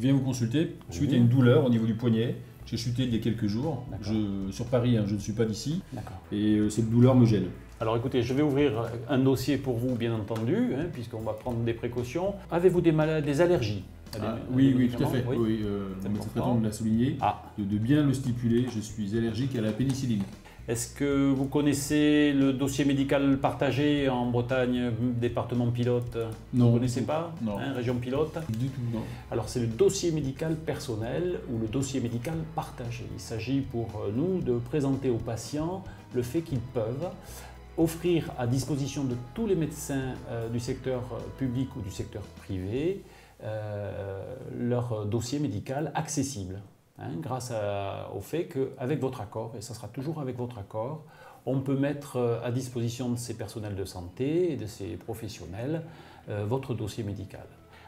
vient vous consulter suite à une douleur au niveau du poignet. J'ai chuté il y a quelques jours. Sur Paris, je ne suis pas d'ici. Et cette douleur me gêne. Alors écoutez, je vais ouvrir un dossier pour vous, bien entendu, puisqu'on va prendre des précautions. Avez-vous des allergies? Oui, tout à fait. Oui, le médecin traitant me l'a souligné. De bien le stipuler, je suis allergique à la pénicilline. Est-ce que vous connaissez le dossier médical partagé en Bretagne, département pilote? Non. Vous ne connaissez pas? Non. Région pilote? Du tout, non. Alors c'est le dossier médical personnel ou le dossier médical partagé. Il s'agit pour nous de présenter aux patients le fait qu'ils peuvent offrir à disposition de tous les médecins du secteur public ou du secteur privé leur dossier médical accessible. Grâce au fait qu'avec votre accord, et ça sera toujours avec votre accord, on peut mettre à disposition de ces personnels de santé et de ces professionnels votre dossier médical.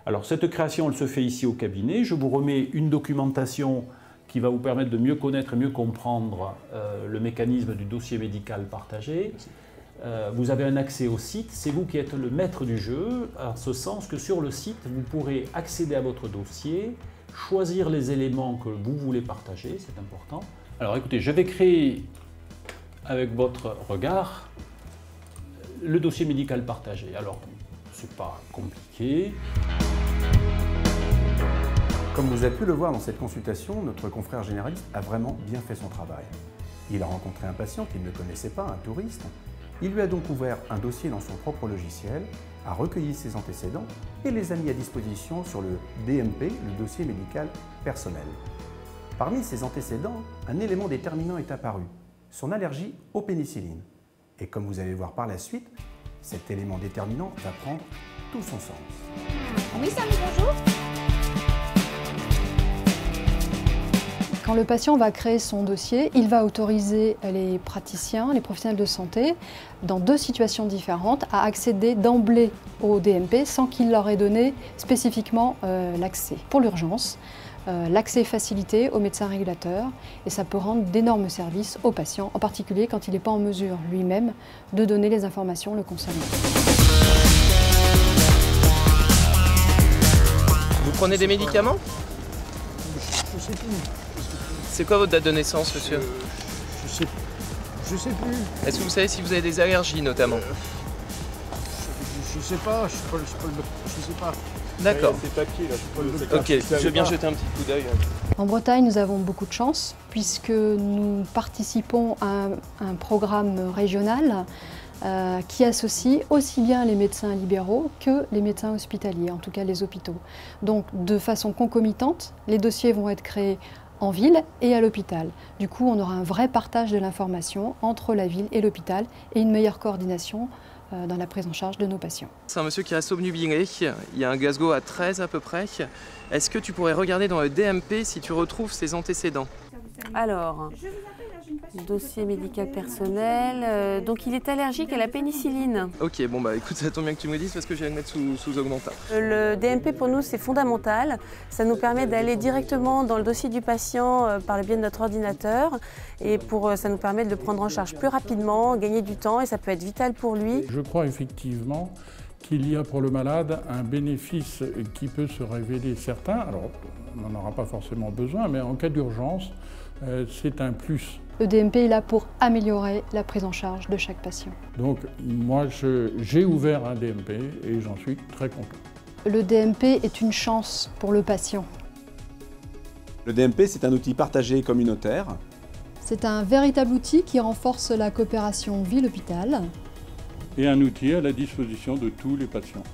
Alors cette création, elle se fait ici au cabinet. Je vous remets une documentation qui va vous permettre de mieux connaître et mieux comprendre le mécanisme du dossier médical partagé. Vous avez un accès au site, c'est vous qui êtes le maître du jeu, en ce sens que sur le site, vous pourrez accéder à votre dossier, choisir les éléments que vous voulez partager, c'est important. Alors écoutez, je vais créer avec votre regard le dossier médical partagé. Alors, c'est pas compliqué. Comme vous avez pu le voir dans cette consultation, notre confrère généraliste a vraiment bien fait son travail. Il a rencontré un patient qu'il ne connaissait pas, un touriste. Il lui a donc ouvert un dossier dans son propre logiciel, a recueilli ses antécédents et les a mis à disposition sur le DMP, le dossier médical personnel. Parmi ses antécédents, un élément déterminant est apparu, son allergie aux pénicillines. Et comme vous allez voir par la suite, cet élément déterminant va prendre tout son sens. Oui, Samy, bonjour. Quand le patient va créer son dossier, il va autoriser les praticiens, les professionnels de santé, dans deux situations différentes, à accéder d'emblée au DMP sans qu'il leur ait donné spécifiquement l'accès. Pour l'urgence, l'accès est facilité au médecin régulateur et ça peut rendre d'énormes services aux patients, en particulier quand il n'est pas en mesure lui-même de donner les informations le concernant. Vous prenez des médicaments? Je sais plus. C'est quoi votre date de naissance, monsieur? Je sais plus. Est-ce que vous savez si vous avez des allergies, notamment? Je sais pas, je sais pas. D'accord. C'est papier, là, je suis pas le Ok, je veux bien jeter un petit coup d'œil. En Bretagne, nous avons beaucoup de chance puisque nous participons à un programme régional qui associe aussi bien les médecins libéraux que les médecins hospitaliers, en tout cas les hôpitaux. Donc de façon concomitante, les dossiers vont être créés en ville et à l'hôpital. Du coup, on aura un vrai partage de l'information entre la ville et l'hôpital et une meilleure coordination dans la prise en charge de nos patients. C'est un monsieur qui reste obnubilé, il y a un Glasgow à 13 à peu près. Est-ce que tu pourrais regarder dans le DMP si tu retrouves ses antécédents? Alors, dossier médical personnel, donc il est allergique à la pénicilline. Ok, bon bah écoute, ça tombe bien que tu me le dises parce que j'allais le mettre sous augmentat. Le DMP pour nous c'est fondamental, ça nous permet d'aller directement dans le dossier du patient par le biais de notre ordinateur et ça nous permet de le prendre en charge plus rapidement, gagner du temps et ça peut être vital pour lui. Je crois effectivement qu'il y a pour le malade un bénéfice qui peut se révéler certain. Alors, on n'en aura pas forcément besoin, mais en cas d'urgence, c'est un plus. Le DMP est là pour améliorer la prise en charge de chaque patient. Donc, moi, j'ai ouvert un DMP et j'en suis très content. Le DMP est une chance pour le patient. Le DMP, c'est un outil partagé et communautaire. C'est un véritable outil qui renforce la coopération ville-hôpital. Et un outil à la disposition de tous les patients.